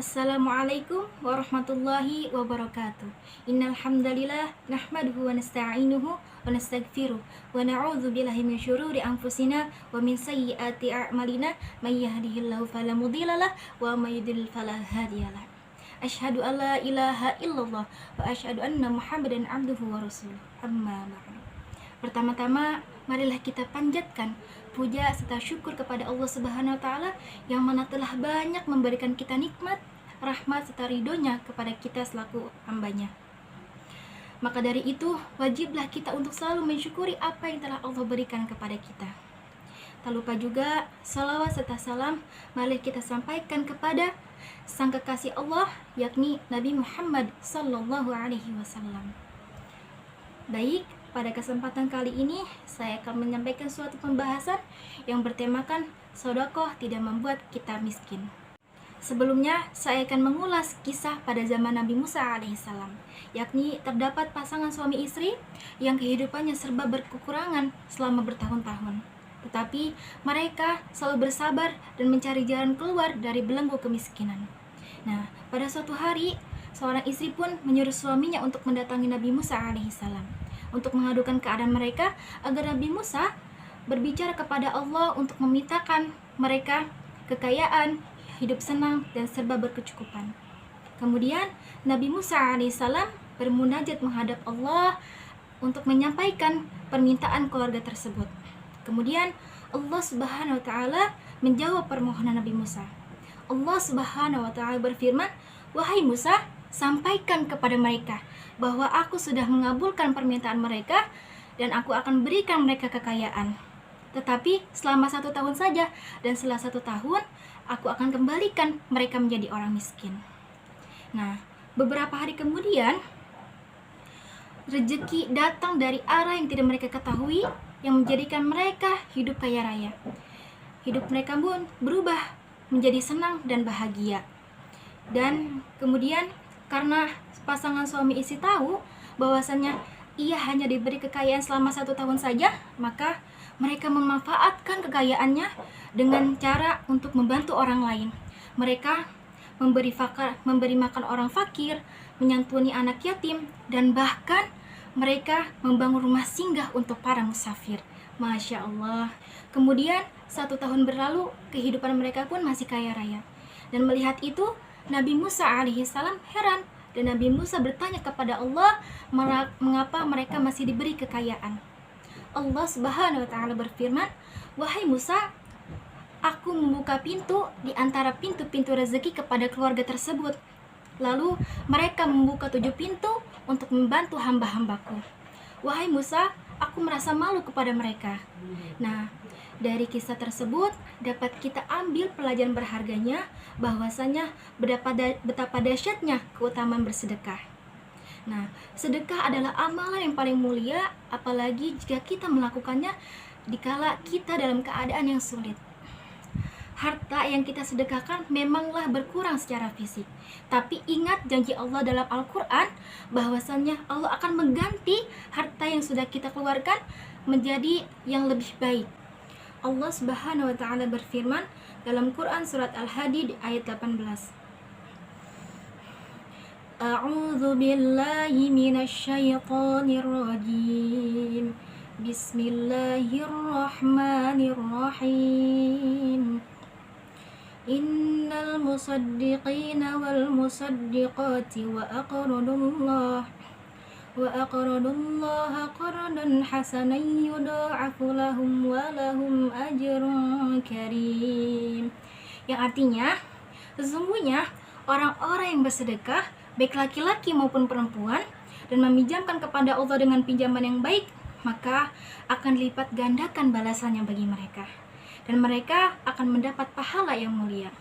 Assalamualaikum warahmatullahi wabarakatuh. Innal hamdalillah nahmaduhu wa nasta'inuhu wa nastaghfiruh wa na'udzu billahi min syururi anfusina wa min sayyiati a'malina may yahdihillahu fala mudhillalah wa may yudhlil fala hadiyalah. Asyhadu an la ilaha illallah wa asyhadu anna Muhammadan abduhu wa rasuluh. Amma ba'du. Pertama-tama, marilah kita panjatkan puja serta syukur kepada Allah Subhanahu wa taala yang mana telah banyak memberikan kita nikmat, rahmat serta ridhonya kepada kita selaku hambanya. Maka dari itu, wajiblah kita untuk selalu mensyukuri apa yang telah Allah berikan kepada kita. Tak lupa juga salawat serta salam mari kita sampaikan kepada sang kekasih Allah, yakni Nabi Muhammad sallallahu alaihi wasallam. Baik, pada kesempatan kali ini saya akan menyampaikan suatu pembahasan yang bertemakan sedekah tidak membuat kita miskin. Sebelumnya saya akan mengulas kisah pada zaman Nabi Musa alaihissalam, yakni terdapat pasangan suami istri yang kehidupannya serba berkekurangan selama bertahun-tahun. Tetapi mereka selalu bersabar dan mencari jalan keluar dari belenggu kemiskinan. Nah, pada suatu hari seorang istri pun menyuruh suaminya untuk mendatangi Nabi Musa alaihissalam untuk mengadukan keadaan mereka agar Nabi Musa berbicara kepada Allah untuk memintakan mereka kekayaan, hidup senang dan serba berkecukupan. Kemudian Nabi Musa alaihissalam bermunajat menghadap Allah untuk menyampaikan permintaan keluarga tersebut. Kemudian Allah Subhanahu wa taala menjawab permohonan Nabi Musa. Allah Subhanahu wa taala berfirman, "Wahai Musa, sampaikan kepada mereka bahwa aku sudah mengabulkan permintaan mereka dan aku akan berikan mereka kekayaan. Tetapi selama 1 tahun saja, dan setelah 1 tahun aku akan kembalikan mereka menjadi orang miskin." Nah, beberapa hari kemudian rezeki datang dari arah yang tidak mereka ketahui yang menjadikan mereka hidup kaya raya. Hidup mereka pun berubah menjadi senang dan bahagia. Dan kemudian karena pasangan suami istri tahu bahwasannya ia hanya diberi kekayaan selama 1 tahun saja, maka mereka memanfaatkan kekayaannya dengan cara untuk membantu orang lain. Mereka memberi makan orang fakir, menyantuni anak yatim, dan bahkan mereka membangun rumah singgah untuk para musafir. Masya Allah. Kemudian 1 tahun berlalu, kehidupan mereka pun masih kaya raya. Dan melihat itu, Nabi Musa alaihissalam heran. Dan Nabi Musa bertanya kepada Allah, mengapa mereka masih diberi kekayaan. Allah Subhanahu wa taala berfirman, "Wahai Musa, aku membuka pintu di antara pintu-pintu rezeki kepada keluarga tersebut. Lalu mereka membuka 7 pintu untuk membantu hamba-hambaku. Wahai Musa, aku merasa malu kepada mereka." Nah, dari kisah tersebut dapat kita ambil pelajaran berharganya bahwasanya betapa dahsyatnya keutamaan bersedekah. Nah, sedekah adalah amalan yang paling mulia, apalagi jika kita melakukannya dikala kita dalam keadaan yang sulit. Harta yang kita sedekahkan memanglah berkurang secara fisik, tapi ingat janji Allah dalam Al-Quran bahwasannya Allah akan mengganti harta yang sudah kita keluarkan menjadi yang lebih baik. Allah Subhanahu wa taala berfirman dalam Quran surat Al-Hadid ayat 18. A'udzu billahi minasyaitonir rajim. Bismillahirrahmanirrahim. Innal musaddiqina wal musaddiqati wa aqradullaha qardan hasanan yudha'afu lahum wa lahum ajrun karim. Yang artinya, sesungguhnya orang-orang yang bersedekah, baik laki-laki maupun perempuan, dan meminjamkan kepada Allah dengan pinjaman yang baik, maka akan dilipat gandakan balasannya bagi mereka, dan mereka akan mendapat pahala yang mulia.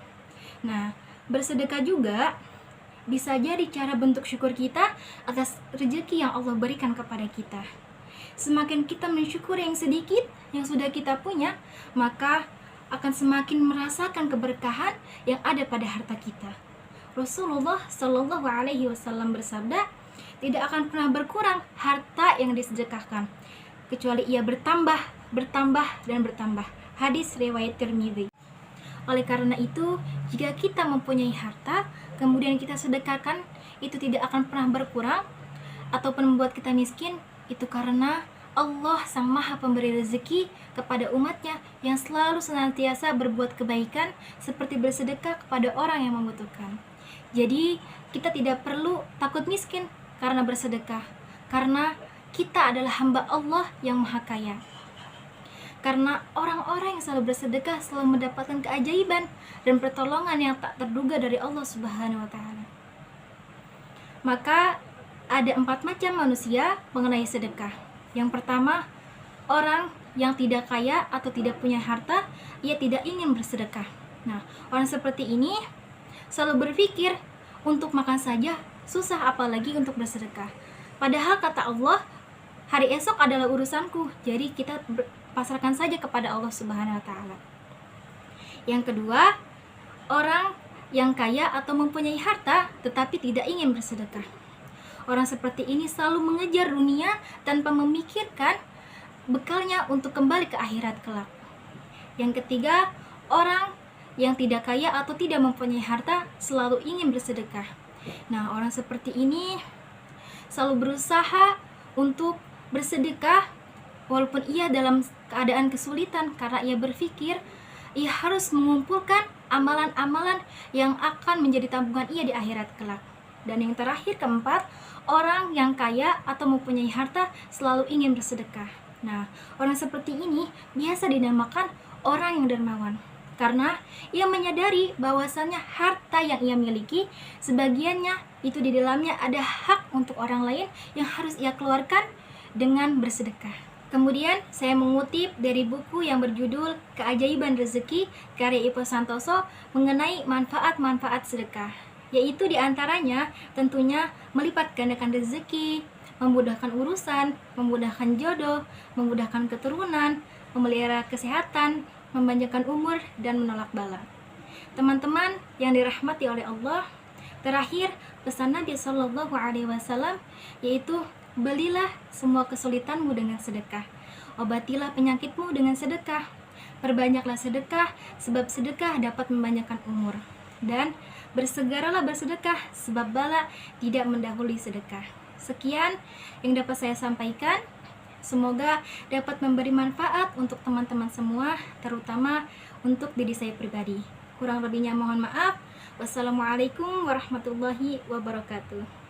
Nah, bersedekah juga bisa jadi cara bentuk syukur kita atas rezeki yang Allah berikan kepada kita. Semakin kita mensyukuri yang sedikit yang sudah kita punya, maka akan semakin merasakan keberkahan yang ada pada harta kita. Rasulullah Shallallahu alaihi wasallam bersabda, tidak akan pernah berkurang harta yang disedekahkan, kecuali ia bertambah, dan bertambah. Hadis riwayat Tirmidzi. Oleh karena itu, jika kita mempunyai harta, kemudian kita sedekahkan, itu tidak akan pernah berkurang ataupun membuat kita miskin. Itu karena Allah Sang Maha Pemberi rezeki kepada umatnya yang selalu senantiasa berbuat kebaikan seperti bersedekah kepada orang yang membutuhkan. Jadi kita tidak perlu takut miskin karena bersedekah, karena kita adalah hamba Allah yang Maha Kaya. Karena orang-orang yang selalu bersedekah selalu mendapatkan keajaiban dan pertolongan yang tak terduga dari Allah Subhanahu wa Ta'ala. Maka ada 4 macam manusia mengenai sedekah. Yang pertama, orang yang tidak kaya atau tidak punya harta, ia tidak ingin bersedekah. Nah, orang seperti ini selalu berpikir, untuk makan saja susah apalagi untuk bersedekah. Padahal kata Allah, hari esok adalah urusanku. Jadi kita pasrahkan saja kepada Allah Subhanahu wa Ta'ala. Yang kedua, orang yang kaya atau mempunyai harta tetapi tidak ingin bersedekah. Orang seperti ini selalu mengejar dunia tanpa memikirkan bekalnya untuk kembali ke akhirat kelak. Yang ketiga, orang yang tidak kaya atau tidak mempunyai harta selalu ingin bersedekah. Nah, orang seperti ini selalu berusaha untuk bersedekah walaupun ia dalam keadaan kesulitan, karena ia berpikir ia harus mengumpulkan amalan-amalan yang akan menjadi tabungan ia di akhirat kelak. Dan yang terakhir, keempat, orang yang kaya atau mempunyai harta selalu ingin bersedekah. Nah, orang seperti ini biasa dinamakan orang yang dermawan, karena ia menyadari bahwasannya harta yang ia miliki, sebagiannya itu di dalamnya ada hak untuk orang lain yang harus ia keluarkan dengan bersedekah. Kemudian saya mengutip dari buku yang berjudul Keajaiban Rezeki karya Ipo Santoso mengenai manfaat-manfaat sedekah, yaitu diantaranya tentunya melipat gandakan rezeki, memudahkan urusan, memudahkan jodoh, memudahkan keturunan, memelihara kesehatan, memanjangkan umur, dan menolak bala. Teman-teman yang dirahmati oleh Allah, terakhir pesan Nabi Shallallahu Alaihi Wasallam yaitu, belilah semua kesulitanmu dengan sedekah, obatilah penyakitmu dengan sedekah, perbanyaklah sedekah sebab sedekah dapat memanjangkan umur, dan bersegeralah bersedekah sebab bala tidak mendahului sedekah. Sekian yang dapat saya sampaikan. Semoga dapat memberi manfaat untuk teman-teman semua, terutama untuk diri saya pribadi. Kurang lebihnya mohon maaf. Wassalamualaikum warahmatullahi wabarakatuh.